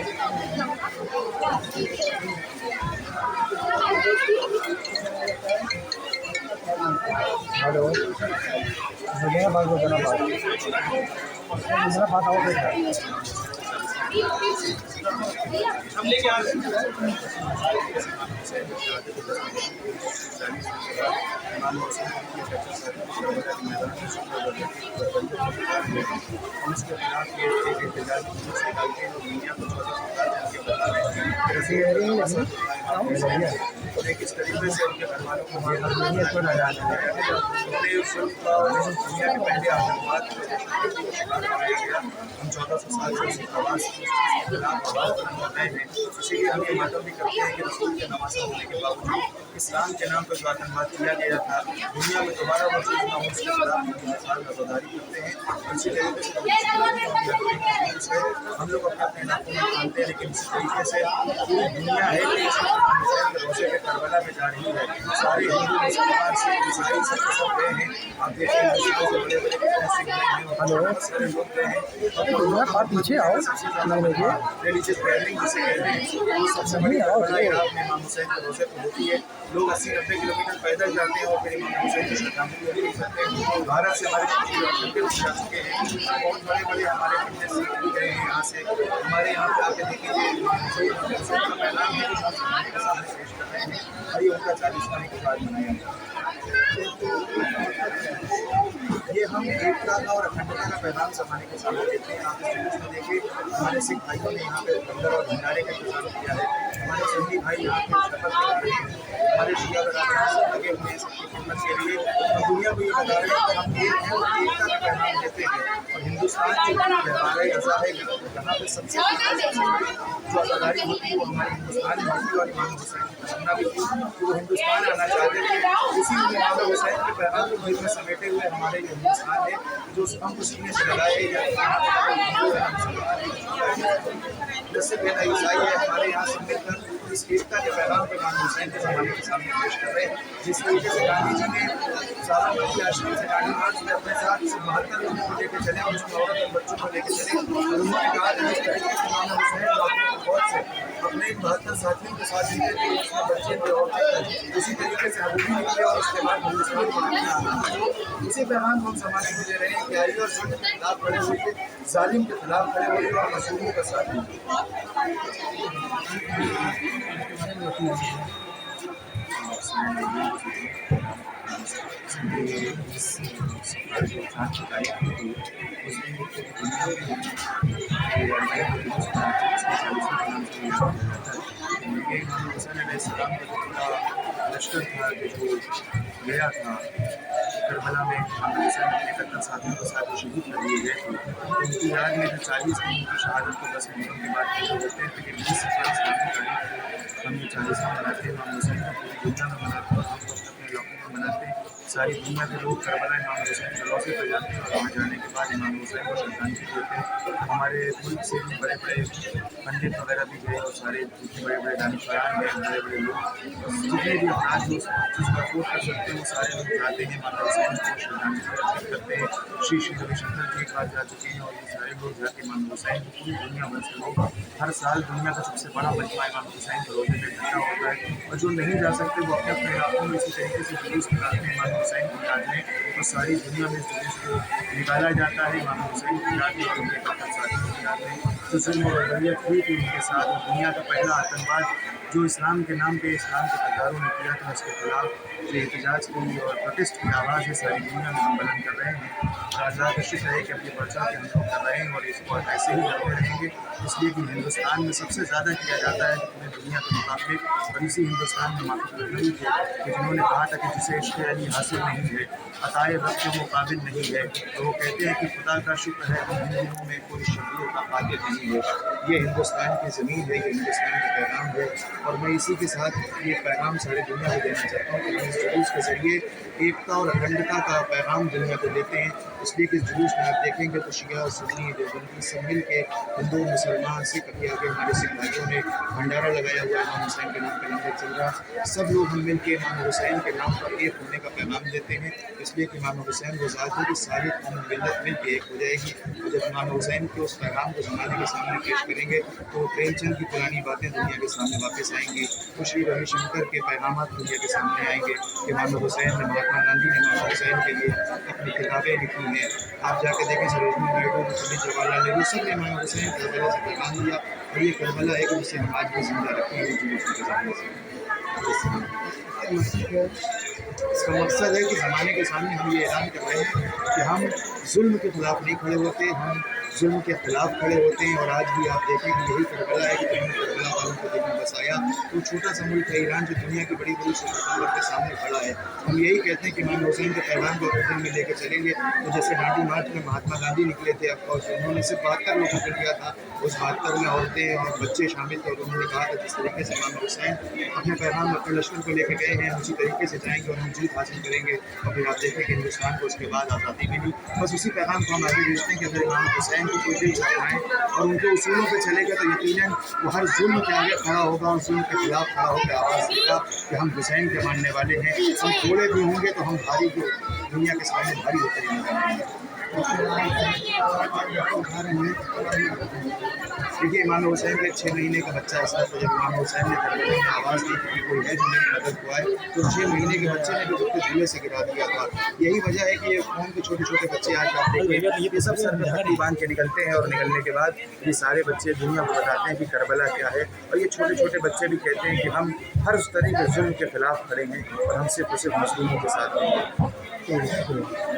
Hello, मेरा बात हो मेरा बात आओ बेटा। हम लेके आ रहे हैं। किस तरीके से उनके घर वालों को दुनिया के पहले आतंकवाद हम 1400 साल से उसी प्रवास के खिलाफ आवाज बुलंद कर रहे हैं। इसीलिए हम ये मातम भी करते हैं कि रसूल के नवासा होने के बावजूद इस्लाम के नाम पर जो आतंकवाद किया गया था दुनिया में दोबारा वो चीज़ ना हो, उसके खिलाफ नजरदारी करते हैं। इसी तरीके से हम लोग अपने अपने इलाकों में मानते हैं, लेकिन इसी तरीके से पूरी दुनिया है रोजे के करबला में जा रही है। सारे हिंदू मुसलमान सिख ईसाई सब गए हैं। आप देखिए बड़े बड़े सारे लोग गए हैं। आप पीछे आओ, रिलीजियस गैदरिंग जिसे कहते हैं वो सबसे बड़ी करबला इराक में इमाम हुसैन के रोजे पर होती है। लोग 80-90 किलोमीटर पैदल जाते हैं और फिर इमाम हुसैन की श्रद्धांजलि अर्पित करते हैं। भारत से हमारे जा चुके हैं, बहुत बड़े बड़े हमारे फिटनेस भी गए हैं यहाँ से। हमारे यहाँ पे आके देखिए इमाम हुसैन का पैगाम है जो हम समाज के सामने पेश कर रहे हैं। और ये उनका 40वां इक़रार मनाया गया। ये हम एकता का और अखंडता का पैगाम समाने के सामने देते हैं। आप इस जुलूस में देखिए हमारे सिख भाइयों ने यहाँ पे लंगर और भंडारे का इंतजाम किया है। हमारे सुन्नी भाई यहाँ पे शपथ ले रहे हैं, हमारे शिया बरादर लगे हुए हैं सबकी खिदमत के लिए। और दुनिया को ये बता रहे हैं कि हम एक हैं और एकता का पैगाम देते हैं। और हिंदुस्तान जो हमारा अज़ा है यहाँ पे सबसे जो आज़ादारी होती है वो हमारे हिंदुस्तान में होती है। और इमाम हुसैन की तमन्ना भी थी कि वो हिंदुस्तान आना चाहते थे। इसी इमाम हुसैन के पैगाम को दिल में समेटे हुए हमारे जो हिंदुस्तान है जो हम को सीने से लगाए जैसे बेटा ईसाई है हमारे यहाँ से मिलकर इस एकता के पैगाम को इमाम हुसैन के ज़माने के सामने पेश कर रहे हैं। जिस तरीके से गांधी जी ने साबरमती आश्रम से गांधी मार्च में अपने साथ 72 लोगों को लेकर चले और उसमें औरत और बच्चों को लेकर चले और उन्होंने कहा कि जिस तरीके से इमाम हुसैन बहुत से अपने 72 साथियों के साथ निकले थे उसमें बच्चे थे औरतें थे, उसी तरीके से हम भी निकले और उसके बाद हिंदुस्तान को आना। इसी पैगाम हम समाज में दे रहे हैं कि आइए और जुल्म के खिलाफ खड़े होइए, जालिम के खिलाफ खड़े होइए और मजलूमों का साथ दीजिए। लश्कर था जो गया था करबला में इमाम हुसैन अपने कत्ल साथियों के साथ शहीद कर दिए गए थे। उनकी याद में जो 40 दिन की शहादत को 10 मिनटों के बाद पूरे होते हैं, लेकिन 20 सफर हम ये 40वां मनाते हैं। इमाम हुसैन को पूरी दुनिया में मनाते हैं, हम तो अपने इलाकों में मनाते हैं। सारी दुनिया के लोग करबला इमाम हुसैन के रोज़े पर जाते हैं और वहाँ जाने के बाद इमाम हुसैन को श्रद्धांजलि देते हैं। हमारे मुल्क से भी बड़े बड़े पंडित वगैरह भी गए और सारे जितने बड़े बड़े दानिशवरान गए, बड़े बड़े लोग जितने भी अपराध जो जिसको अफोर्ड कर सकते हैं वो सारे लोग जाते हैं, इमाम हुसैन को श्रद्धांजलि अर्पित करते हैं। श्री श्री रविशंकर जी एक बार जा चुके हैं और ये सारे लोग जाके इमाम हुसैन को पूरी दुनिया भर से लोग हर साल दुनिया का सबसे बड़ा मजमा इमाम हुसैन के रोज़े में इकट्ठा होता है। और जो नहीं जा सकते वो अपने अपने इलाकों में इसी तरीके से जुलूस निकालते हैं इमाम हुसैन की याद में। तो सारी दुनिया में इस जुलूस को निकाला जाता है इमाम हुसैन की याद में और उनके कत्ल साथियों की याद में। तो जुल्म और रज़ियत हुई थी उनके साथ और दुनिया का पहला आतंकवाद जो इस्लाम के नाम पे इस्लाम के गद्दारों ने किया था उसके खिलाफ जो एहतजाज की और प्रोटेस्ट की आवाज़ है सारी दुनिया में हम बुलंद कर रहे हैं। और अल्लाह का शुक्र है कि अपनी पर्चा के हम लोग कर रहे हैं और इसको ऐसे ही करते रहेंगे, इसलिए कि हिंदुस्तान में सबसे ज़्यादा किया जाता है पूरी दुनिया के मुकाबले। और इसी हिंदुस्तान में माफी थे कि जिन्होंने कहा था कि जिसे इश्क़ अली हासिल नहीं है अताए रब के मुकाबिल नहीं है, तो वो कहते हैं कि खुदा का शुक्र है कि इन दिनों में कोई शबीर का कातिल नहीं है। ये हिंदुस्तान की ज़मीन है, ये हिंदुस्तान का पैगाम है। اور میں اسی کے ساتھ یہ پیغام ساری دنیا کو دینا چاہتا ہوں کہ ہم اس جلوس کے ذریعے ایکتا اور اکھنڈتا کا پیغام دنیا کو دیتے ہیں، اس لیے کہ اس جلوس میں آپ دیکھیں گے تو شیعہ سنی دیوبندی سب مل کے ہندو مسلمان سکھ ابھی آگے ہمارے سکھ بھائیوں نے بھنڈارا لگایا ہوا ہے، امام حسین کے نام کا لنگر چل رہا، سب لوگ ہم مل کے امام حسین کے نام پر ایک ہونے کا پیغام دیتے ہیں، اس لیے کہ امام حسین وہ ذات ہے کہ ساری قوم ملت مل کے ایک ہو جائے گی، اور جب امام حسین کے اس پیغام کو زمانے کے سامنے پیش کریں گے تو پریم چند کی پرانی باتیں دنیا کے سامنے واپس آئیں گی، تو شری روی شنکر کے پیغامات دنیا کے سامنے آئیں گے کہ امام حسین نے مہاتما گاندھی نے امام حسین کے لیے اپنی کتابیں لکھی ہیں، آپ جا کے دیکھیں سروجنی نائیڈو پنڈت جواہر لال نہرو سب نے امام حسین کربلا سے پیغام دیا، اور یہ کربلا ہے کہ جسے ہم آج بھی زندہ رکھیں گے جلوس کے ذریعے سے۔ اس کا مقصد ہے کہ زمانے کے سامنے ہم یہ اعلان کر رہے ہیں کہ ہم ظلم کے خلاف نہیں کھڑے ہوتے، ہم ظلم کے خلاف کھڑے ہوتے ہیں، اور آج بھی آپ دیکھیں کہ یہی کربلا ہے کہ جب نے کربلا والوں کو دل میں بسایا تو چھوٹا سا ملک ہے ایران جو دنیا کی بڑی بڑی سپر پاور کے سامنے کھڑا ہے، ہم یہی کہتے ہیں کہ امام حسین کے پیغام کو اپنے دل میں لے کے چلیں گے، تو جیسے ڈانڈی مارچ میں مہاتما گاندھی نکلے تھے، اب انہوں نے صرف 72 لوگوں کو لیا تھا، اس 72 میں عورتیں اور بچے شامل تھے، اور انہوں نے کہا کہ جس طریقے سے امام حسین اپنے پیغام اپنے لشکر کو لے کے گئے ہیں اسی طریقے سے جائیں گے اور ہم جیت حاصل کریں گے، اور پھر آپ دیکھیں کہ ہندوستان کو اس کے بعد آزادی ملی، بس اسی پیغام کو ہم آگے بھیجتے ہیں کہ اگر امام حسین کو کوئی دل چاہیں اور ان کے اصولوں پہ چلے گا تو یقیناً وہ ہر ظلم کے آگے کھڑا ہوگا اور ظلم کے خلاف کھڑا ہو کے آواز دے گا کہ ہم حسین کے ماننے والے ہیں، ہم تھوڑے بھی ہوں گے تو ہم بھاری دنیا کے سامنے بھاری ہوتے ہیں۔ دیکھیے امام حسین کے 6 مہینے کا بچہ ایسا تھا، جب امام حسین نے کربلا میں آواز دی کہ کوئی ہے جو میری مدد کو آئے تو 6 مہینے کے بچے نے بھی خود کو جھولے سے گرا دیا تھا، یہی وجہ ہے کہ یہ قوم کے چھوٹے چھوٹے بچے آج آپ دیکھیں یہ سب سر پہ پٹی باندھ کے نکلتے ہیں، اور نکلنے کے بعد یہ سارے بچے دنیا کو بتاتے ہیں کہ کربلا کیا ہے، اور یہ چھوٹے چھوٹے بچے بھی کہتے ہیں کہ ہم ہر اس طرح کے ظلم کے خلاف کھڑے ہیں اور ہم صرف اور صرف مظلوموں کے ساتھ ہیں۔